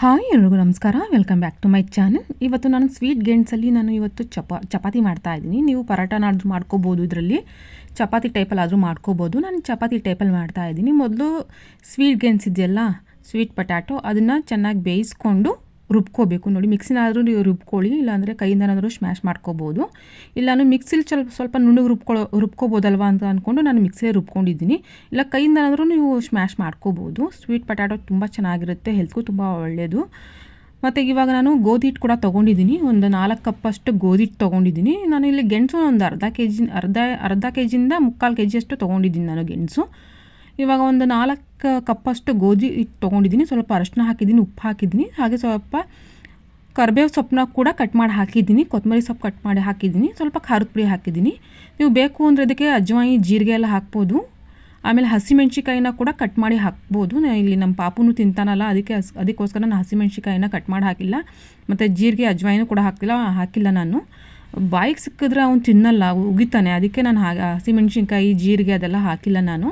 Hi ಎಲ್ರಿಗೂ ನಮಸ್ಕಾರ. Welcome back to my channel. ಇವತ್ತು ನಾನು ಸ್ವೀಟ್ ಗೆಣಸಲ್ಲಿ ಇವತ್ತು ಚಪಾತಿ ಮಾಡ್ತಾ ಇದ್ದೀನಿ. ನೀವು ಪರೋಟನಾದ್ರೂ ಮಾಡ್ಕೋಬೋದು, ಇದರಲ್ಲಿ ಚಪಾತಿ ಟೈಪಲ್ಲಾದರೂ ಮಾಡ್ಕೋಬೋದು. ನಾನು ಚಪಾತಿ ಟೈಪಲ್ಲಿ ಮಾಡ್ತಾ ಇದ್ದೀನಿ. ಮೊದಲು ಸ್ವೀಟ್ ಗೆಣಸು ಇದೆಯಲ್ಲ, ಸ್ವೀಟ್ ಪೊಟ್ಯಾಟೊ, ಅದನ್ನು ಚೆನ್ನಾಗಿ ಬೇಯಿಸ್ಕೊಂಡು ರುಬ್ಕೋಬೇಕು. ನೋಡಿ, ಮಿಕ್ಸಿನಾದರೂ ನೀವು ರುಬ್ಕೊಳ್ಳಿ, ಇಲ್ಲಾಂದರೆ ಕೈಯಿಂದನಾದರೂ ಸ್ಮ್ಯಾಶ್ ಮಾಡ್ಕೋಬೋದು. ಇಲ್ಲ ನಾನು ಮಿಕ್ಸಿಲಿ ಸ್ವಲ್ಪ ನುಣ್ಣಗೆ ರುಬ್ಕೋಬೋದಲ್ವ ಅಂತ ಅಂದ್ಕೊಂಡು ನಾನು ಮಿಕ್ಸಿಲೇ ರುಬ್ಕೊಂಡಿದ್ದೀನಿ. ಇಲ್ಲ ಕೈಯಿಂದನಾದರೂ ನೀವು ಸ್ಮ್ಯಾಶ್ ಮಾಡ್ಕೋಬೋದು. ಸ್ವೀಟ್ ಪೊಟ್ಯಾಟೊ ತುಂಬ ಚೆನ್ನಾಗಿರುತ್ತೆ, ಹೆಲ್ತ್ಗೂ ತುಂಬ ಒಳ್ಳೆಯದು. ಮತ್ತು ಇವಾಗ ನಾನು ಗೋಧಿ ಹಿಟ್ಟು ಕೂಡ ತೊಗೊಂಡಿದ್ದೀನಿ. ಒಂದು 4 ಕಪ್ಪಷ್ಟು ಗೋಧಿ ಹಿಟ್ಟು ತೊಗೊಂಡಿದ್ದೀನಿ. ನಾನು ಇಲ್ಲಿ ಗೆಣಸು ಒಂದು ಅರ್ಧ ಕೆ ಜಿಯಿಂದ 3/4 ಕೆ ಜಿಯಷ್ಟು ತೊಗೊಂಡಿದ್ದೀನಿ ನಾನು ಗೆಣಸು. ಇವಾಗ ಒಂದು 4 ಕಪ್ಪಷ್ಟು ಗೋಧಿ ಹಿಟ್ಟು ತೊಗೊಂಡಿದ್ದೀನಿ. ಸ್ವಲ್ಪ ಅರಶಿನ ಹಾಕಿದ್ದೀನಿ, ಉಪ್ಪು ಹಾಕಿದ್ದೀನಿ, ಹಾಗೆ ಸ್ವಲ್ಪ ಕರಿಬೇವು ಸೊಪ್ಪನ್ನ ಕೂಡ ಕಟ್ ಮಾಡಿ ಹಾಕಿದ್ದೀನಿ, ಕೊತ್ತಂಬರಿ ಸೊಪ್ಪು ಕಟ್ ಮಾಡಿ ಹಾಕಿದ್ದೀನಿ, ಸ್ವಲ್ಪ ಖಾರದ ಪುಡಿ ಹಾಕಿದ್ದೀನಿ. ನೀವು ಬೇಕು ಅಂದರೆ ಅದಕ್ಕೆ ಅಜ್ವಾಯಿ, ಜೀರಿಗೆ ಎಲ್ಲ ಹಾಕ್ಬೋದು. ಆಮೇಲೆ ಹಸಿಮೆಣ್ಸಿಕಾಯಿನ ಕೂಡ ಕಟ್ ಮಾಡಿ ಹಾಕ್ಬೋದು. ಇಲ್ಲಿ ನಮ್ಮ ಪಾಪುನು ತಿಂತಾನಲ್ಲ, ಅದಕ್ಕೋಸ್ಕರ ನಾನು ಹಸಿಮೆಣ್ಸಿಕಾಯಿನ ಕಟ್ ಮಾಡಿ ಹಾಕಿಲ್ಲ. ಮತ್ತು ಜೀರಿಗೆ, ಅಜ್ವಾಯಿನೂ ಕೂಡ ಹಾಕಿಲ್ಲ ನಾನು. ಬಾಯಿಗೆ ಸಿಕ್ಕಿದ್ರೆ ಅವ್ನು ತಿನ್ನಲ್ಲ, ಉಗಿತಾನೆ. ಅದಕ್ಕೆ ನಾನು ಹಸಿಮೆಣ್ಸಿನ್ಕಾಯಿ, ಜೀರಿಗೆ ಅದೆಲ್ಲ ಹಾಕಿಲ್ಲ ನಾನು.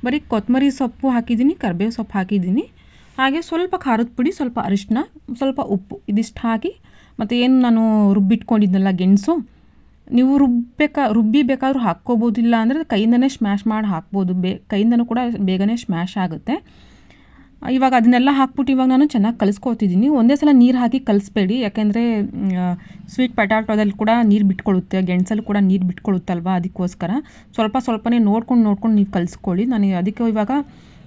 ಬರೀ ಕೊತ್ತಂಬರಿ ಸೊಪ್ಪು ಹಾಕಿದ್ದೀನಿ, ಕರಿಬೇವು ಸೊಪ್ಪು ಹಾಕಿದ್ದೀನಿ, ಹಾಗೆ ಸ್ವಲ್ಪ ಖಾರದ ಪುಡಿ, ಸ್ವಲ್ಪ ಅರಿಶಿನ, ಸ್ವಲ್ಪ ಉಪ್ಪು, ಇದಿಷ್ಟು ಹಾಕಿ ಮತ್ತು ಏನು ನಾನು ರುಬ್ಬಿಟ್ಕೊಂಡಿದ್ನಲ್ಲ ಗೆಣಸು, ನೀವು ರುಬ್ಬಿ ಬೇಕಾದ್ರೂ ಹಾಕ್ಕೋಬೋದು. ಇಲ್ಲ ಅಂದರೆ ಕೈಯಿಂದನೇ ಸ್ಮ್ಯಾಶ್ ಮಾಡಿ ಹಾಕ್ಬೋದು. ಕೈಯಿಂದನೂ ಕೂಡ ಬೇಗನೆ ಸ್ಮ್ಯಾಶ್ ಆಗುತ್ತೆ. ಇವಾಗ ಅದನ್ನೆಲ್ಲ ಹಾಕ್ಬಿಟ್ಟು ಇವಾಗ ನಾನು ಚೆನ್ನಾಗಿ ಕಲಿಸ್ಕೊತಿದ್ದೀನಿ. ಒಂದೇ ಸಲ ನೀರು ಹಾಕಿ ಕಲಿಸ್ಬೇಡಿ, ಯಾಕೆಂದರೆ ಸ್ವೀಟ್ ಪೊಟ್ಯಾಟೊದಲ್ಲಿ ಕೂಡ ನೀರು ಬಿಟ್ಕೊಳ್ಳುತ್ತೆ, ಗೆಣಸಲ್ಲಿ ಕೂಡ ನೀರು ಬಿಟ್ಕೊಳ್ಳುತ್ತಲ್ವ, ಅದಕ್ಕೋಸ್ಕರ ಸ್ವಲ್ಪನೇ ನೋಡ್ಕೊಂಡು ನೀವು ಕಲಿಸ್ಕೊಳ್ಳಿ. ನಾನು ಅದಕ್ಕೆ ಇವಾಗ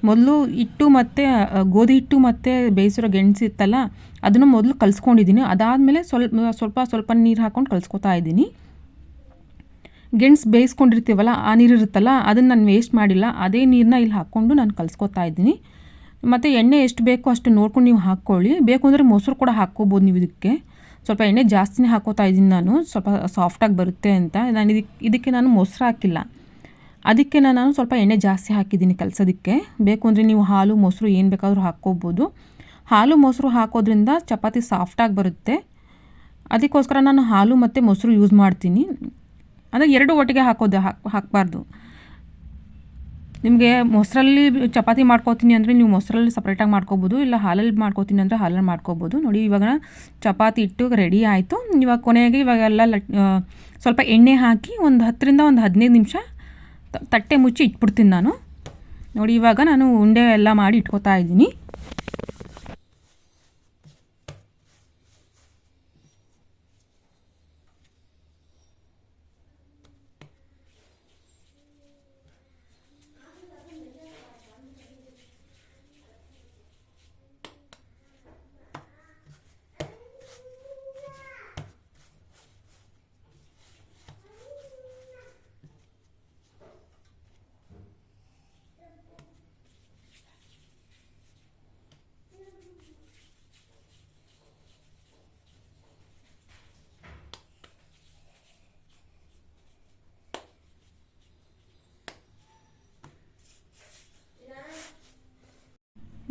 ಮೊದಲು ಹಿಟ್ಟು ಮತ್ತು ಗೋಧಿ ಹಿಟ್ಟು ಮತ್ತು ಬೇಯಿಸಿರೋ ಗೆಣಸು ಇತ್ತಲ್ಲ, ಅದನ್ನು ಮೊದಲು ಕಲಿಸ್ಕೊಂಡಿದ್ದೀನಿ. ಅದಾದಮೇಲೆ ಸ್ವಲ್ಪ ನೀರು ಹಾಕ್ಕೊಂಡು ಕಲಿಸ್ಕೊತಾ ಇದ್ದೀನಿ. ಗೆಣಸು ಬೇಯಿಸ್ಕೊಂಡಿರ್ತೀವಲ್ಲ, ಆ ನೀರು ಇರುತ್ತಲ್ಲ, ಅದನ್ನು ನಾನು ವೇಸ್ಟ್ ಮಾಡಿಲ್ಲ. ಅದೇ ನೀರನ್ನ ಇಲ್ಲಿ ಹಾಕ್ಕೊಂಡು ನಾನು ಕಲಿಸ್ಕೊತಾ ಇದ್ದೀನಿ. ಮತ್ತು ಎಣ್ಣೆ ಎಷ್ಟು ಬೇಕೋ ಅಷ್ಟು ನೋಡ್ಕೊಂಡು ನೀವು ಹಾಕ್ಕೊಳ್ಳಿ. ಬೇಕು ಅಂದರೆ ಮೊಸರು ಕೂಡ ಹಾಕ್ಕೋಬೋದು ನೀವು. ಇದಕ್ಕೆ ಸ್ವಲ್ಪ ಎಣ್ಣೆ ಜಾಸ್ತಿನೇ ಹಾಕೋತಾ ಇದ್ದೀನಿ ನಾನು, ಸ್ವಲ್ಪ ಸಾಫ್ಟಾಗಿ ಬರುತ್ತೆ ಅಂತ. ನಾನು ಇದಕ್ಕೆ ನಾನು ಮೊಸರು ಹಾಕಿಲ್ಲ, ಅದಕ್ಕೆ ನಾನು ಸ್ವಲ್ಪ ಎಣ್ಣೆ ಜಾಸ್ತಿ ಹಾಕಿದ್ದೀನಿ ಕಲಸೋದಕ್ಕೆ. ಬೇಕು ಅಂದರೆ ನೀವು ಹಾಲು, ಮೊಸರು ಏನು ಬೇಕಾದರೂ ಹಾಕ್ಕೋಬೋದು. ಹಾಲು ಮೊಸರು ಹಾಕೋದ್ರಿಂದ ಚಪಾತಿ ಸಾಫ್ಟಾಗಿ ಬರುತ್ತೆ. ಅದಕ್ಕೋಸ್ಕರ ನಾನು ಹಾಲು ಮತ್ತು ಮೊಸರು ಯೂಸ್ ಮಾಡ್ತೀನಿ. ಅಂದರೆ ಎರಡು ಒಟ್ಟಿಗೆ ಹಾಕಬಾರ್ದು. ನಿಮಗೆ ಮೊಸರಲ್ಲಿ ಚಪಾತಿ ಮಾಡ್ಕೋತೀನಿ ಅಂದರೆ ನೀವು ಮೊಸರಲ್ಲಿ ಸಪ್ರೇಟಾಗಿ ಮಾಡ್ಕೋಬೋದು, ಇಲ್ಲ ಹಾಲಲ್ಲಿ ಮಾಡ್ಕೋತೀನಿ ಅಂದರೆ ಹಾಲಲ್ಲಿ ಮಾಡ್ಕೋಬೋದು. ನೋಡಿ, ಇವಾಗ ಚಪಾತಿ ಹಿಟ್ಟು ರೆಡಿ ಆಯಿತು. ಇವಾಗ ಕೊನೆಗೆ ಇವಾಗೆಲ್ಲ ಸ್ವಲ್ಪ ಎಣ್ಣೆ ಹಾಕಿ ಒಂದು 10ರಿಂದ 15 ನಿಮಿಷ ತಟ್ಟೆ ಮುಚ್ಚಿ ಇಟ್ಬಿಡ್ತೀನಿ ನಾನು. ನೋಡಿ, ಇವಾಗ ನಾನು ಉಂಡೆ ಎಲ್ಲ ಮಾಡಿ ಇಟ್ಕೋತಾ ಇದ್ದೀನಿ.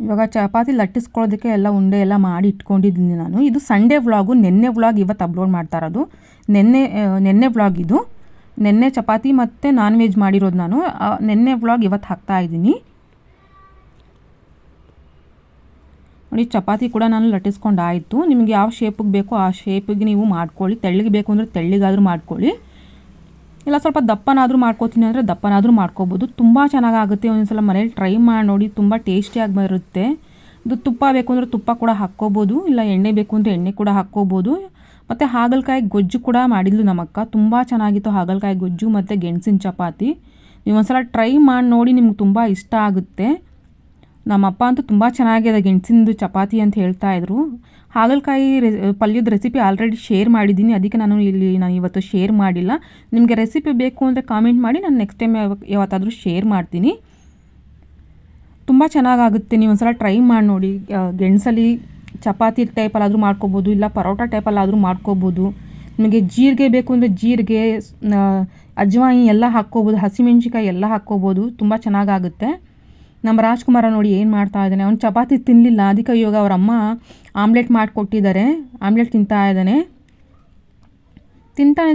ಇವಾಗ ಚಪಾತಿ ಲಟ್ಟಿಸ್ಕೊಳ್ಳೋದಕ್ಕೆ ಎಲ್ಲ ಉಂಡೆ ಎಲ್ಲ ಮಾಡಿ ಇಟ್ಕೊಂಡಿದ್ದೀನಿ ನಾನು. ಇದು ಸಂಡೇ ವ್ಲಾಗು, ನೆನ್ನೆ ವ್ಲಾಗ್ ಇವತ್ತು ಅಪ್ಲೋಡ್ ಮಾಡ್ತಾ ಇರೋದು. ನೆನ್ನೆ ವ್ಲಾಗ್ ಇದು. ನೆನ್ನೆ ಚಪಾತಿ ಮತ್ತು ನಾನ್ ವೆಜ್ ಮಾಡಿರೋದು ನಾನು. ನೆನ್ನೆ ವ್ಲಾಗ್ ಇವತ್ತು ಹಾಕ್ತಾ ಇದ್ದೀನಿ. ನೋಡಿ, ಚಪಾತಿ ಕೂಡ ನಾನು ಲಟ್ಟಿಸ್ಕೊಂಡು ಆಯಿತು. ನಿಮಗೆ ಯಾವ ಶೇಪಿಗೆ ಬೇಕೋ ಆ ಶೇಪಿಗೆ ನೀವು ಮಾಡ್ಕೊಳ್ಳಿ. ತೆಳ್ಳಗೆ ಬೇಕು ಅಂದರೆ ತೆಳ್ಳಗಾದರೂ ಮಾಡ್ಕೊಳ್ಳಿ, ಇಲ್ಲ ಸ್ವಲ್ಪ ದಪ್ಪನಾದರೂ ಮಾಡ್ಕೋತೀನಿ ಅಂದರೆ ದಪ್ಪನಾದರೂ ಮಾಡ್ಕೋಬೋದು. ತುಂಬ ಚೆನ್ನಾಗಾಗುತ್ತೆ. ಒಂದ್ಸಲ ಮನೇಲಿ ಟ್ರೈ ಮಾಡಿ ನೋಡಿ, ತುಂಬ ಟೇಸ್ಟಿಯಾಗಿ ಬರುತ್ತೆ. ಇದು ತುಪ್ಪ ಬೇಕು ಅಂದರೆ ತುಪ್ಪ ಕೂಡ ಹಾಕ್ಕೋಬೋದು, ಇಲ್ಲ ಎಣ್ಣೆ ಬೇಕು ಅಂದರೆ ಎಣ್ಣೆ ಕೂಡ ಹಾಕ್ಕೋಬೋದು. ಮತ್ತು ಹಾಗಲಕಾಯಿ ಗೊಜ್ಜು ಕೂಡ ಮಾಡಿದ್ಲು ನಮ್ಮಕ್ಕ, ತುಂಬ ಚೆನ್ನಾಗಿತ್ತು ಹಾಗಲಕಾಯಿ ಗೊಜ್ಜು ಮತ್ತು ಗೆಣಸಿನ ಚಪಾತಿ. ನೀವು ಒಂದ್ಸಲ ಟ್ರೈ ಮಾಡಿ ನೋಡಿ, ನಿಮ್ಗೆ ತುಂಬ ಇಷ್ಟ ಆಗುತ್ತೆ. ನಮ್ಮಪ್ಪ ಅಂತೂ ತುಂಬ ಚೆನ್ನಾಗಿದೆ ಗೆಣಸಿಂದು ಚಪಾತಿ ಅಂತ ಹೇಳ್ತಾಯಿದ್ರು. ಹಾಗಲಕಾಯಿ ಪಲ್ಯದ ರೆಸಿಪಿ ಆಲ್ರೆಡಿ ಶೇರ್ ಮಾಡಿದ್ದೀನಿ, ಅದಕ್ಕೆ ನಾನು ಇವತ್ತು ಶೇರ್ ಮಾಡಿಲ್ಲ. ನಿಮಗೆ ರೆಸಿಪಿ ಬೇಕು ಅಂದರೆ ಕಾಮೆಂಟ್ ಮಾಡಿ, ನಾನು ನೆಕ್ಸ್ಟ್ ಟೈಮ್ ಯಾವತ್ತಾದರೂ ಶೇರ್ ಮಾಡ್ತೀನಿ. ತುಂಬ ಚೆನ್ನಾಗಾಗುತ್ತೆ. ನೀವು ಒಂದ್ಸಲ ಟ್ರೈ ಮಾಡಿ ನೋಡಿ. ಗೆಣಸಲ್ಲಿ ಚಪಾತಿ ಟೈಪಲ್ಲಾದರೂ ಮಾಡ್ಕೋಬೋದು, ಇಲ್ಲ ಪರೋಟ ಟೈಪಲ್ಲಾದರೂ ಮಾಡ್ಕೋಬೋದು. ನಿಮಗೆ ಜೀರಿಗೆ ಬೇಕು ಅಂದರೆ ಜೀರಿಗೆ, ಅಜ್ವಾಯಿ ಎಲ್ಲ ಹಾಕ್ಕೋಬೋದು, ಹಸಿಮೆಣ್ಸಿಕಾಯಿ ಎಲ್ಲ ಹಾಕ್ಕೋಬೋದು. ತುಂಬ ಚೆನ್ನಾಗಾಗುತ್ತೆ. ನಮ್ಮ ರಾಜ್ಕುಮಾರ ನೋಡಿ ಏನು ಮಾಡ್ತಾ ಇದ್ದಾನೆ, ಅವ್ನು ಚಪಾತಿ ತಿನ್ನಲಿಲ್ಲ, ಅದಕ್ಕೆ ಇವಾಗ ಅವ್ರ ಅಮ್ಮ ಆಮ್ಲೆಟ್ ಮಾಡಿಕೊಟ್ಟಿದ್ದಾರೆ. ಆಮ್ಲೆಟ್ ತಿಂತಾ ಇದ್ದಾನೆ.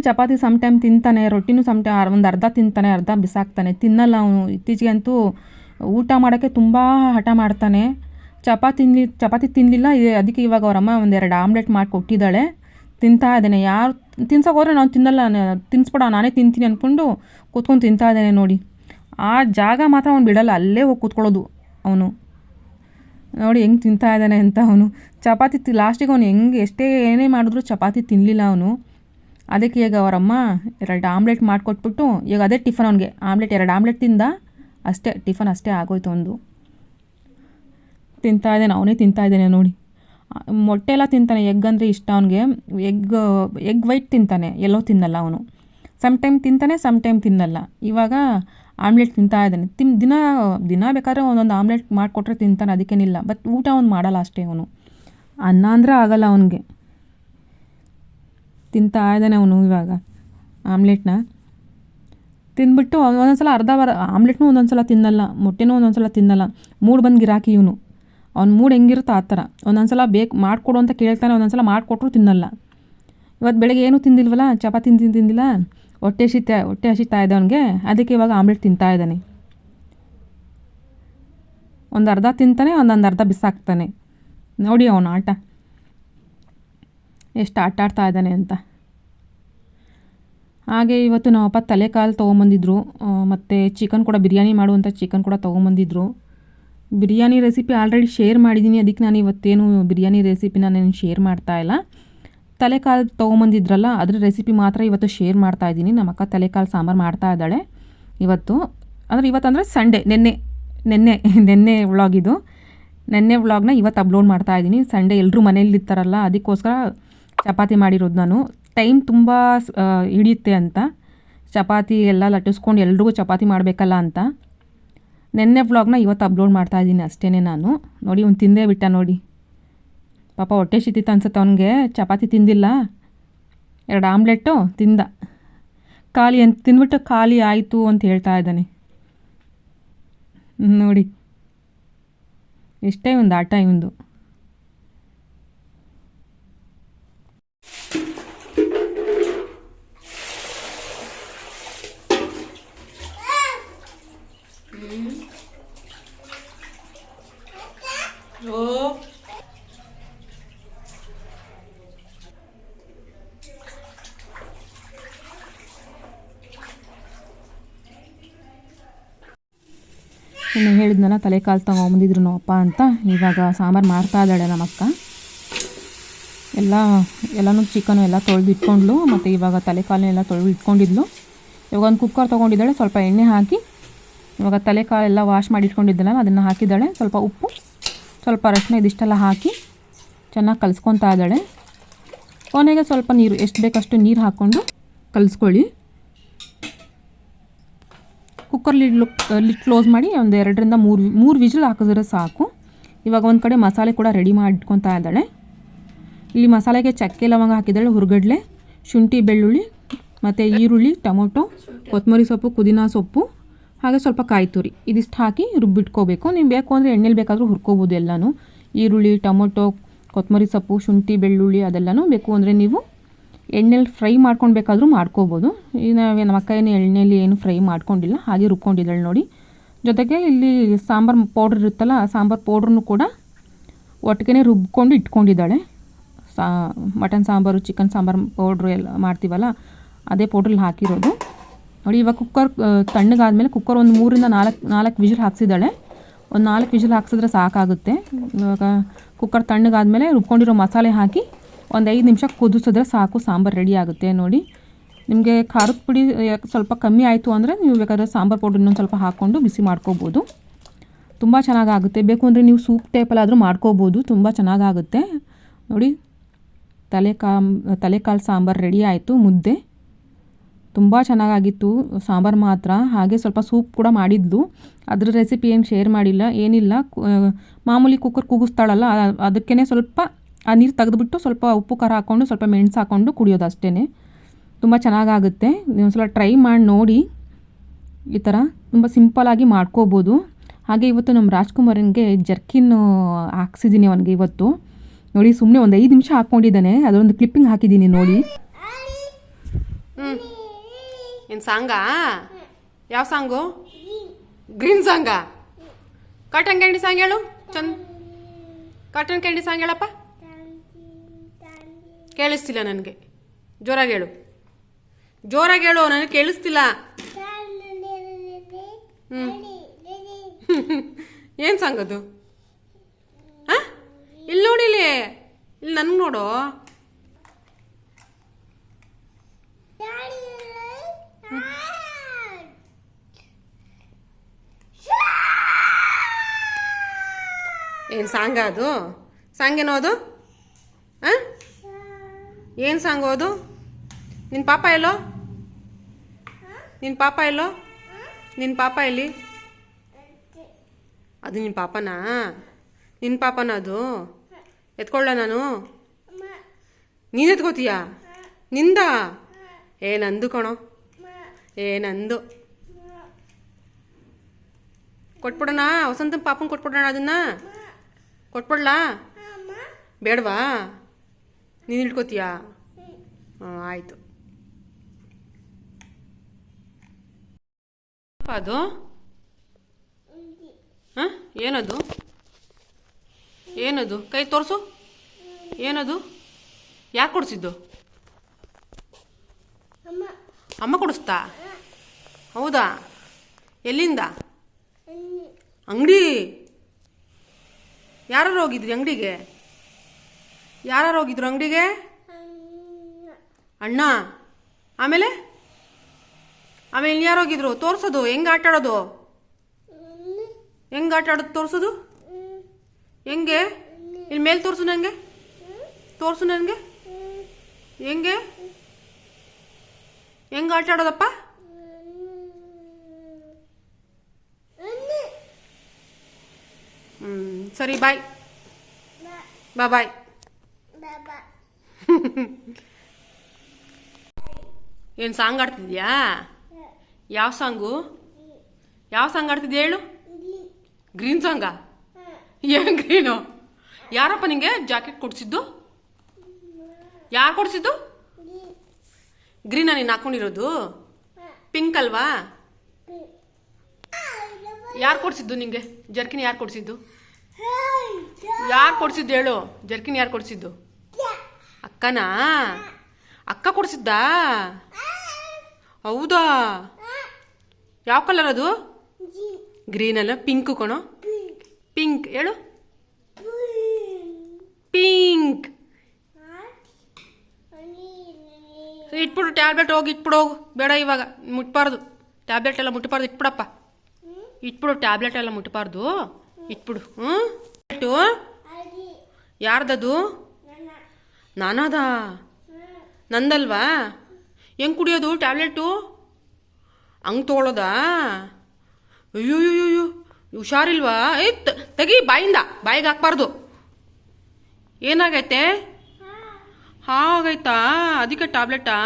ಚಪಾತಿ ಟೈಮ್ ತಿಂತಾನೆ, ರೊಟ್ಟಿನೂ ಒಂದು ಅರ್ಧ ತಿಂತಾನೆ, ಅರ್ಧ ಬಿಸಾಕ್ತಾನೆ, ತಿನ್ನಲ್ಲ ಅವನು. ಇತ್ತೀಚೆಗೆ ಅಂತೂ ಊಟ ಮಾಡೋಕ್ಕೆ ತುಂಬ ಹಠ ಮಾಡ್ತಾನೆ. ಚಪಾತಿ ತಿನ್ನಲಿಲ್ಲ. ಅದಕ್ಕೆ ಇವಾಗ ಅವರಮ್ಮ ಒಂದೆರಡು ಆಮ್ಲೆಟ್ ಮಾಡಿ ಕೊಟ್ಟಿದ್ದಾಳೆ. ತಿಂತಾ ಇದ್ದೇನೆ. ಯಾರು ತಿನ್ಸೋಕೆ ಹೋದ್ರೆ ನಾನು ತಿನ್ನಲ್ಲ, ತಿನ್ನಿಸ್ಬೇಡ ನಾನೇ ತಿಂತೀನಿ ಅಂದ್ಕೊಂಡು ಕೂತ್ಕೊಂಡು ತಿಂತಾ ಇದ್ದೇನೆ ನೋಡಿ. ಆ ಜಾಗ ಮಾತ್ರ ಅವ್ನು ಬಿಡಲ್ಲ, ಅಲ್ಲೇ ಹೋಗಿ ಕೂತ್ಕೊಳ್ಳೋದು ಅವನು. ನೋಡಿ ಹೆಂಗೆ ತಿಂತಾ ಇದ್ದಾನೆ ಅಂತ. ಅವನು ಚಪಾತಿ ಲಾಸ್ಟಿಗೆ ಅವನು ಹೆಂಗೆ ಎಷ್ಟೇ ಏನೇ ಮಾಡಿದ್ರು ಚಪಾತಿ ತಿನ್ನಲಿಲ್ಲ ಅವನು. ಅದಕ್ಕೆ ಈಗ ಅವರಮ್ಮ 2 ಆಮ್ಲೆಟ್ ಮಾಡಿಕೊಟ್ಬಿಟ್ಟು ಈಗ ಅದೇ ಟಿಫನ್ ಅವನಿಗೆ. 2 ಆಮ್ಲೆಟ್ ತಿಂದ ಅಷ್ಟೇ, ಟಿಫನ್ ಅಷ್ಟೇ ಆಗೋಯ್ತು ಒಂದು. ತಿಂತಾ ಇದ್ದಾನೆ, ಅವನೇ ತಿಂತಾ ಇದ್ದಾನೆ ನೋಡಿ. ಮೊಟ್ಟೆ ಎಲ್ಲ ತಿಂತಾನೆ, ಎಗ್ ಅಂದರೆ ಇಷ್ಟ ಅವನಿಗೆ. ಎಗ್ ವೈಟ್ ತಿಂತಾನೆ, ಎಲ್ಲೋ ತಿನ್ನಲ್ಲ ಅವನು. ಸಮ್ ಟೈಮ್ ತಿಂತಾನೆ, ಸಮ್ ಟೈಮ್ ತಿನ್ನಲ್ಲ. ಇವಾಗ ಆಮ್ಲೆಟ್ ತಿಂತಾ ಇದ್ದಾನೆ. ದಿನ ಬೇಕಾದ್ರೆ ಒಂದೊಂದು ಆಮ್ಲೆಟ್ ಮಾಡಿಕೊಟ್ರೆ ತಿಂತಾನೆ, ಅದಕ್ಕೇನಿಲ್ಲ. ಬಟ್ ಊಟ ಅವ್ನು ಮಾಡಲ್ಲ ಅಷ್ಟೇ ಅವನು. ಅನ್ನ ಅಂದರೆ ಆಗಲ್ಲ ಅವನಿಗೆ. ತಿಂತಾ ಇದ್ದಾನೆ ಅವನು ಇವಾಗ ಆಮ್ಲೆಟ್ನ. ತಿಂದ್ಬಿಟ್ಟು ಒಂದೊಂದು ಸಲ ಆಮ್ಲೆಟ್ನೂ ಒಂದೊಂದು ಸಲ ತಿನ್ನಲ್ಲ, ಮೊಟ್ಟೆನೂ ಒಂದೊಂದು ಸಲ ತಿನ್ನಲ್ಲ. ಮೂಡ್ ಬಂದು ಗಿರಾಕಿ ಇವನು. ಅವ್ನ ಮೂಡ್ ಹೆಂಗಿರುತ್ತೋ ಆ ಥರ. ಒಂದೊಂದು ಸಲ ಬೇಕು ಮಾಡಿಕೊಡು ಅಂತ ಕೇಳ್ತಾನೆ, ಒಂದೊಂದು ಸಲ ಮಾಡಿಕೊಟ್ರು ತಿನ್ನಲ್ಲ. ಇವತ್ತು ಬೆಳಗ್ಗೆ ಏನೂ ತಿಂದಿಲ್ವಲ್ಲ, ಚಪಾತಿ ತಿಂದಿಲ್ಲ, ಹೊಟ್ಟೆ ಹಸಿತಾ ಇದೆ ಅವನಿಗೆ. ಅದಕ್ಕೆ ಇವಾಗ ಆಮ್ಲೆಟ್ ತಿಂತಾ ಇದ್ದಾನೆ. ಒಂದು ಅರ್ಧ ತಿಂತಾನೆ, ಒಂದೊಂದು ಅರ್ಧ ಬಿಸಾಕ್ತಾನೆ. ನೋಡಿ ಅವನ ಆಟ ಎಷ್ಟು ಆಟ ಆಡ್ತಾ ಇದ್ದಾನೆ ಅಂತ. ಹಾಗೆ ಇವತ್ತು ನಮ್ಮಪ್ಪ ತಲೆಕಾಲು ತೊಗೊಂಬಂದಿದ್ರು, ಮತ್ತು ಚಿಕನ್ ಕೂಡ ಬಿರಿಯಾನಿ ಮಾಡುವಂಥ ಚಿಕನ್ ಕೂಡ ತೊಗೊಂಬಂದಿದ್ರು. ಬಿರಿಯಾನಿ ರೆಸಿಪಿ ಆಲ್ರೆಡಿ ಶೇರ್ ಮಾಡಿದ್ದೀನಿ, ಅದಕ್ಕೆ ನಾನು ಇವತ್ತೇನು ಬಿರಿಯಾನಿ ರೆಸಿಪಿನ ನಾನು ಶೇರ್ ಮಾಡ್ತಾಯಿಲ್ಲ. ತಲೆಕಾಲು ತೊಗೊಂಬಂದಿದ್ರಲ್ಲ ಅದ್ರ ರೆಸಿಪಿ ಮಾತ್ರ ಇವತ್ತು ಶೇರ್ ಮಾಡ್ತಾಯಿದ್ದೀನಿ. ನಮ್ಮ ಅಕ್ಕ ತಲೆಕಾಲು ಸಾಂಬಾರು ಮಾಡ್ತಾ ಇದ್ದಾಳೆ ಇವತ್ತು. ಇವತ್ತಂದರೆ ಸಂಡೇ, ನೆನ್ನೆ ವ್ಲಾಗ್ ಇದು. ನೆನ್ನೆ ವ್ಲಾಗ್ನ ಇವತ್ತು ಅಪ್ಲೋಡ್ ಮಾಡ್ತಾಯಿದ್ದೀನಿ. ಸಂಡೇ ಎಲ್ಲರೂ ಮನೇಲಿ ಇರ್ತಾರಲ್ಲ, ಅದಕ್ಕೋಸ್ಕರ ಚಪಾತಿ ಮಾಡಿರೋದು ನಾನು. ಟೈಮ್ ತುಂಬ ಹಿಡಿಯುತ್ತೆ ಅಂತ, ಚಪಾತಿ ಎಲ್ಲ ಲಟ್ಟಿಸ್ಕೊಂಡು ಎಲ್ರಿಗೂ ಚಪಾತಿ ಮಾಡಬೇಕಲ್ಲ ಅಂತ. ನೆನ್ನೆ ವ್ಲಾಗ್ನ ಇವತ್ತು ಅಪ್ಲೋಡ್ ಮಾಡ್ತಾಯಿದ್ದೀನಿ ಅಷ್ಟೇ ನಾನು. ನೋಡಿ ಅವ್ನು ತಿಂದೇ ಬಿಟ್ಟ ನೋಡಿ. ಪಾಪ ಹೊಟ್ಟೆ ಶಿತಿತ್ತು ಅನ್ಸುತ್ತೆ ಅವನಿಗೆ, ಚಪಾತಿ ತಿಂದಿಲ್ಲ. 2 ಆಮ್ಲೆಟ್ಟು ತಿಂದ. ತಿಂದ್ಬಿಟ್ಟು ಖಾಲಿ ಆಯಿತು ಅಂತ ಹೇಳ್ತಾ ಇದ್ದಾನೆ ನೋಡಿ. ಇಷ್ಟೇ ಒಂದು ಆಟ ಇವಂದು. ಇನ್ನು ಹೇಳಿದ್ನಲ್ಲ ತಲೆಕಾಲು ತೊಗೊಂಬಂದಿದ್ರು ನಮ್ಮಪ್ಪ ಅಂತ. ಇವಾಗ ಸಾಂಬಾರು ಮಾಡ್ತಾ ಇದ್ದಾಳೆ ನಮ್ಮಕ್ಕ. ಎಲ್ಲನೂ ಚಿಕನು ಎಲ್ಲ ತೊಳೆದು ಇಟ್ಕೊಂಡ್ಲು, ಮತ್ತು ಇವಾಗ ತಲೆಕಾಲನ್ನೆಲ್ಲ ತೊಳೆದು ಇಟ್ಕೊಂಡಿದ್ಲು. ಇವಾಗ ಒಂದು ಕುಕ್ಕರ್ ತೊಗೊಂಡಿದ್ದಾಳೆ, ಸ್ವಲ್ಪ ಎಣ್ಣೆ ಹಾಕಿ ಇವಾಗ ತಲೆಕಾಲೆಲ್ಲ ವಾಶ್ ಮಾಡಿ ಇಟ್ಕೊಂಡಿದ್ದಲ್ಲ ಅದನ್ನು ಹಾಕಿದ್ದಾಳೆ. ಸ್ವಲ್ಪ ಉಪ್ಪು, ಸ್ವಲ್ಪ ಅರಶಿನ ಇದಿಷ್ಟೆಲ್ಲ ಹಾಕಿ ಚೆನ್ನಾಗಿ ಕಲಿಸ್ಕೊತಾ ಇದ್ದಾಳೆ. ಕೊನೆಗೆ ಸ್ವಲ್ಪ ನೀರು, ಎಷ್ಟು ಬೇಕಷ್ಟು ನೀರು ಹಾಕ್ಕೊಂಡು ಕಲಿಸ್ಕೊಳ್ಳಿ. ಕುಕ್ಕರ್ ಲಿಡ್ ಕ್ಲೋಸ್ ಮಾಡಿ ಒಂದು 2ರಿಂದ 3 ವಿಜಿಲ್ ಹಾಕಿದ್ರೆ ಸಾಕು. ಇವಾಗ ಒಂದು ಕಡೆ ಮಸಾಲೆ ಕೂಡ ರೆಡಿ ಮಾಡಿ ಇಟ್ಕೊತಾ ಇದ್ದಾಳೆ. ಇಲ್ಲಿ ಮಸಾಲೆಗೆ ಚಕ್ಕೆ ಲವಂಗ ಹಾಕಿದ್ದಾಳೆ, ಹುರ್ಗಡ್ಲೆ, ಶುಂಠಿ ಬೆಳ್ಳುಳ್ಳಿ, ಮತ್ತು ಈರುಳ್ಳಿ, ಟೊಮೊಟೊ, ಕೊತ್ತಂಬರಿ ಸೊಪ್ಪು, ಪುದೀನ ಸೊಪ್ಪು, ಹಾಗೆ ಸ್ವಲ್ಪ ಕಾಯಿ ತುರಿ ಇದಿಷ್ಟು ಹಾಕಿ ರುಬ್ಬಿಟ್ಕೋಬೇಕು. ನೀವು ಬೇಕು ಅಂದರೆ ಎಣ್ಣೆಲಿ ಬೇಕಾದರೂ ಹುರ್ಕೋಬೋದು ಎಲ್ಲನೂ. ಈರುಳ್ಳಿ, ಟೊಮೊಟೊ, ಕೊತ್ತಂಬರಿ ಸೊಪ್ಪು, ಶುಂಠಿ ಬೆಳ್ಳುಳ್ಳಿ ಅದೆಲ್ಲನೂ ಬೇಕು ಅಂದರೆ ನೀವು ಎಣ್ಣೆಲಿ ಫ್ರೈ ಮಾಡ್ಕೊಂಡು ಬೇಕಾದರೂ ಮಾಡ್ಕೋಬೋದು. ಈಗ ನಮ್ಮ ಅಕ್ಕ ಎಣ್ಣೆಯಲ್ಲಿ ಏನು ಫ್ರೈ ಮಾಡ್ಕೊಂಡಿಲ್ಲ, ಹಾಗೆ ರುಬ್ಕೊಂಡಿದ್ದಾಳೆ ನೋಡಿ. ಜೊತೆಗೆ ಇಲ್ಲಿ ಸಾಂಬಾರು ಪೌಡ್ರ್ ಇರುತ್ತಲ್ಲ, ಸಾಂಬಾರು ಪೌಡ್ರನ್ನು ಕೂಡ ಒಟ್ಟಿಗೆ ರುಬ್ಕೊಂಡು ಇಟ್ಕೊಂಡಿದ್ದಾಳೆ. Mutton sambar, chicken sambar powder ಎಲ್ಲ ಮಾಡ್ತೀವಲ್ಲ, ಅದೇ ಪೌಡ್ರಲ್ಲಿ ಹಾಕಿರೋದು ನೋಡಿ. ಇವಾಗ ಕುಕ್ಕರ್ ತಣ್ಣಗಾದ್ಮೇಲೆ ಕುಕ್ಕರ್ ಒಂದು 3ರಿಂದ 4 ವಿಜಿಲ್ ಹಾಕ್ಸಿದ್ದಾಳೆ. ಒಂದು 4 ವಿಜಿಲ್ ಹಾಕ್ಸಿದ್ರೆ ಸಾಕಾಗುತ್ತೆ. ಇವಾಗ ಕುಕ್ಕರ್ ತಣ್ಣಗಾದ್ಮೇಲೆ ರುಬ್ಕೊಂಡಿರೋ ಮಸಾಲೆ ಹಾಕಿ ಒಂದು 5 ನಿಮಿಷ ಕುದಿಸಿದ್ರೆ ಸಾಕು, ಸಾಂಬಾರು ರೆಡಿ ಆಗುತ್ತೆ ನೋಡಿ. ನಿಮಗೆ ಖಾರದ ಪುಡಿ ಸ್ವಲ್ಪ ಕಮ್ಮಿ ಆಯಿತು ಅಂದರೆ ನೀವು ಬೇಕಾದರೆ ಸಾಂಬಾರು ಪೌಡ್ರ್ ಇನ್ನೊಂದು ಸ್ವಲ್ಪ ಹಾಕ್ಕೊಂಡು ಬಿಸಿ ಮಾಡ್ಕೋಬೋದು, ತುಂಬ ಚೆನ್ನಾಗಾಗುತ್ತೆ. ಬೇಕು ಅಂದರೆ ನೀವು ಸೂಪ್ ಟೈಪಲ್ಲಾದರೂ ಮಾಡ್ಕೋಬೋದು, ತುಂಬ ಚೆನ್ನಾಗಾಗುತ್ತೆ ನೋಡಿ. ತಲೆಕಾಲು ಸಾಂಬಾರು ರೆಡಿ ಆಯಿತು. ಮುದ್ದೆ ತುಂಬ ಚೆನ್ನಾಗಾಗಿತ್ತು ಸಾಂಬಾರು ಮಾತ್ರ. ಹಾಗೆ ಸ್ವಲ್ಪ ಸೂಪ್ ಕೂಡ ಮಾಡಿದ್ಲು, ಅದ್ರ ರೆಸಿಪಿ ಏನು ಶೇರ್ ಮಾಡಿಲ್ಲ, ಏನಿಲ್ಲ. ಮಾಮೂಲಿ ಕುಕ್ಕರ್ ಕೂಗಿಸ್ತಾಳಲ್ಲ, ಅದಕ್ಕೇ ಸ್ವಲ್ಪ ಆ ನೀರು ತೆಗೆದುಬಿಟ್ಟು ಸ್ವಲ್ಪ ಉಪ್ಪು ಖಾರ ಹಾಕ್ಕೊಂಡು ಸ್ವಲ್ಪ ಮೆಣಸು ಹಾಕ್ಕೊಂಡು ಕುಡಿಯೋದು ಅಷ್ಟೇ. ತುಂಬ ಚೆನ್ನಾಗಾಗುತ್ತೆ. ನೀವು ಒಂದ್ಸಲ ಟ್ರೈ ಮಾಡಿ ನೋಡಿ. ಈ ಥರ ತುಂಬ ಸಿಂಪಲಾಗಿ ಮಾಡ್ಕೋಬೋದು. ಹಾಗೆ ಇವತ್ತು ನಮ್ಮ ರಾಜ್ಕುಮಾರನಿಗೆ ಜರ್ಕಿನ್ ಹಾಕ್ಸಿದ್ದೀನಿ ಅವನಿಗೆ ಇವತ್ತು ನೋಡಿ. ಸುಮ್ಮನೆ ಒಂದು 5 ನಿಮಿಷ ಹಾಕ್ಕೊಂಡಿದ್ದಾನೆ, ಅದರೊಂದು ಕ್ಲಿಪ್ಪಿಂಗ್ ಹಾಕಿದ್ದೀನಿ ನೋಡಿ. ಏನು ಸಾಂಗಾ? ಯಾವ ಸಾಂಗು? ಗ್ರೀನ್ ಸಾಂಗಾ? ಕಾಟನ್ ಕ್ಯಾಂಡಿ ಸಾಂಗ್ ಹೇಳು ಚಂದ. ಕಾಟನ್ ಕ್ಯಾಂಡಿ ಸಾಂಗ್ ಹೇಳಪ್ಪ. ಕೇಳಿಸ್ತಿಲ್ಲ ನನಗೆ. ಜೋರಾಗಿ ಹೇಳು, ಜೋರಾಗಿ ಹೇಳು, ನನಗೆ ಕೇಳಿಸ್ತಿಲ್ಲ. ಏನು ಸಾಂಗ್ ಅದು? ಹಾಂ, ಇಲ್ಲಿ ನೋಡಿ, ಇಲ್ಲಿ ನನಗೆ ನೋಡು. ಏನು ಸಾಂಗ ಅದು? ಸಾಂಗ್ ಏನೋ ಅದು? ಹಾಂ, ಏನು ಸಾಂಗು ಅದು? ನಿನ್ನ ಪಾಪ ಎಲ್ಲೋ? ನಿನ್ನ ಪಾಪ ಎಲ್ಲೋ? ನಿನ್ನ ಪಾಪ ಎಲ್ಲಿ? ಅದು ನಿನ್ನ ಪಾಪನಾ? ನಿನ್ನ ಪಾಪನ ಅದು? ಎತ್ಕೊಳ್ಳ ನಾನು? ನೀನು ಎತ್ಕೋತೀಯಾ? ನಿಂದ? ನಂದು ಕಣೋ, ನಂದು. ಕೊಟ್ಬಿಡೋಣ, ವಸಂತ ಪಾಪನ ಕೊಟ್ಬಿಡೋಣ, ಅದನ್ನ ಕೊಟ್ಬಿಡ್ಲಾ? ಬೇಡವಾ? ನೀನು ಇಟ್ಕೋತೀಯಾ? ಹಾಂ, ಆಯಿತು. ಅದು ಹಾಂ, ಏನದು? ಏನದು? ಕೈ ತೋರಿಸು. ಏನದು? ಯಾರು ಕೊಡಿಸಿದ್ದು? ಅಮ್ಮ ಕೊಡಿಸ್ತಾ? ಹೌದಾ? ಎಲ್ಲಿಂದ? ಅಂಗಡಿ? ಯಾರು ಹೋಗಿದ್ರಿ ಅಂಗಡಿಗೆ? ಯಾರು ಹೋಗಿದ್ರು ಅಂಗಡಿಗೆ? ಅಣ್ಣ. ಆಮೇಲೆ ಆಮೇಲೆ ಯಾರು ಹೋಗಿದ್ರು? ತೋರಿಸೋದು ಹೆಂಗೆ ಆಟ ಆಡೋದು? ಹೆಂಗೆ ಆಟ ಆಡೋದು ತೋರಿಸೋದು? ಹೆಂಗೆ? ಇಲ್ಲಿ ಮೇಲೆ ತೋರಿಸು ನನಗೆ, ತೋರಿಸು ನನಗೆ. ಹೆಂಗೆ ಹೆಂಗೆ ಆಟ ಆಡೋದಪ್ಪ? ಸರಿ, ಬಾಯ್. ಬಾಯ್. ಏನು ಸಾಂಗ್ ಆಡ್ತಿದ್ಯಾ? ಯಾವ ಸಾಂಗು? ಯಾವ ಸಾಂಗ್ ಆಡ್ತಿದ್ಯಾ ಹೇಳು? ಗ್ರೀನ್ ಸಾಂಗಾ? ಏನು ಗ್ರೀನು? ಯಾರಪ್ಪ ನಿಂಗೆ ಜಾಕೆಟ್ ಕೊಡಿಸಿದ್ದು? ಯಾರು ಕೊಡಿಸಿದ್ದು? ಗ್ರೀನಾ ನೀನು ಹಾಕೊಂಡಿರೋದು? ಪಿಂಕ್ ಅಲ್ವಾ? ಯಾರು ಕೊಡಿಸಿದ್ದು ನಿಂಗೆ ಜರ್ಕಿನ್? ಯಾರು ಕೊಡಿಸಿದ್ದು? ಯಾರು ಕೊಡಿಸಿದ್ದು ಹೇಳು? ಜರ್ಕಿನ್ ಯಾರು ಕೊಡಿಸಿದ್ದು? ಅಕ್ಕನಾ? ಅಕ್ಕ ಕೊಡಿಸಿದ್ದಾ? ಹೌದಾ? ಯಾವ ಕಲರ್ ಅದು? ಗ್ರೀನ್ ಅಲ್ಲ, ಪಿಂಕ್ ಕಣೋ. ಪಿಂಕ್ ಹೇಳು. ಪಿಂಕ್. ಇಟ್ಬಿಡು ಟ್ಯಾಬ್ಲೆಟ್, ಹೋಗಿ ಇಟ್ಬಿಡು, ಹೋಗು. ಬೇಡ ಇವಾಗ ಮುಟ್ಬಾರ್ದು, ಟ್ಯಾಬ್ಲೆಟ್ ಎಲ್ಲ ಮುಟ್ಬಾರ್ದು. ಇಟ್ಬಿಡಪ್ಪ, ಇಟ್ಬಿಡು, ಟ್ಯಾಬ್ಲೆಟ್ ಎಲ್ಲ ಮುಟ್ಬಾರ್ದು. ಇಟ್ಬಿಡು. ಯಾರ್ದದು? ನಾನದ? ನಂದಲ್ವಾ? ಹೆಂಗೆ ಕುಡಿಯೋದು ಟ್ಯಾಬ್ಲೆಟು? ಹಂಗೆ ತೊಗೊಳೋದಾ? ಅಯ್ಯೋ, ಹುಷಾರಿಲ್ವಾ? ತೆಗಿ ಬಾಯಿಂದ, ಬಾಯಿಗೆ ಹಾಕ್ಬಾರ್ದು. ಏನಾಗೈತೆ? ಹಾಗೈತಾ? ಅದಕ್ಕೆ ಟ್ಯಾಬ್ಲೆಟಾ?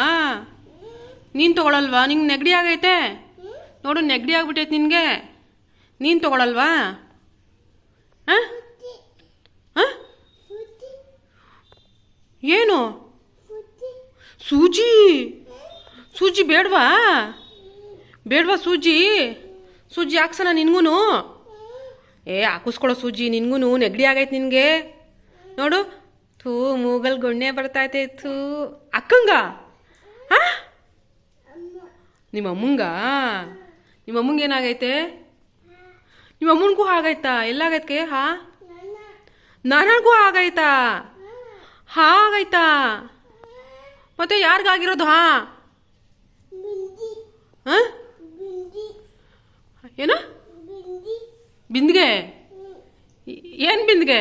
ನೀನು ತೊಗೊಳಲ್ವಾ? ನಿಂಗೆ ನೆಗಡಿ ಆಗೈತೆ ನೋಡು, ನೆಗಡಿ ಆಗ್ಬಿಟ್ಟೈತೆ ನಿನಗೆ. ನೀನು ತೊಗೊಳಲ್ವಾ? ಹಾಂ ಹಾಂ, ಏನು? ಸೂಜಿ? ಸೂಜಿ ಬೇಡವಾ? ಬೇಡವಾ ಸೂಜಿ? ಸೂಜಿ ಹಾಕ್ಸಣ ನಿನ್ಗೂ? ಹಾಕಿಸ್ಕೊಳೋ ಸೂಜಿ ನಿನ್ಗೂ. ನೆಗಡಿ ಆಗೈತೆ ನಿನಗೆ ನೋಡು. ಥೂ, ಮೂಗಲ್ ಗೊಣ್ಣೆ ಬರ್ತೈತೆ. ಥೂ, ಅಕ್ಕಂಗ? ಹಾಂ, ನಿಮ್ಮ ಅಮ್ಮಂಗ? ನಿಮ್ಮ ಅಮ್ಮಂಗೆ ಏನಾಗೈತೆ? ನಿಮ್ಮ ಅಮ್ಮನಿಗೂ ಆಗೈತಾ? ಎಲ್ಲಾಗೈತೆ? ನನಗೂ ಆಗೈತಾ? ಹಾಗೈತಾ? ಮತ್ತೆ ಯಾರಿಗಾಗಿರೋದು? ಹಾಂ, ಏನ? ಬಿಂದಿಗೆ? ಏನು ಬಿಂದಿಗೆ?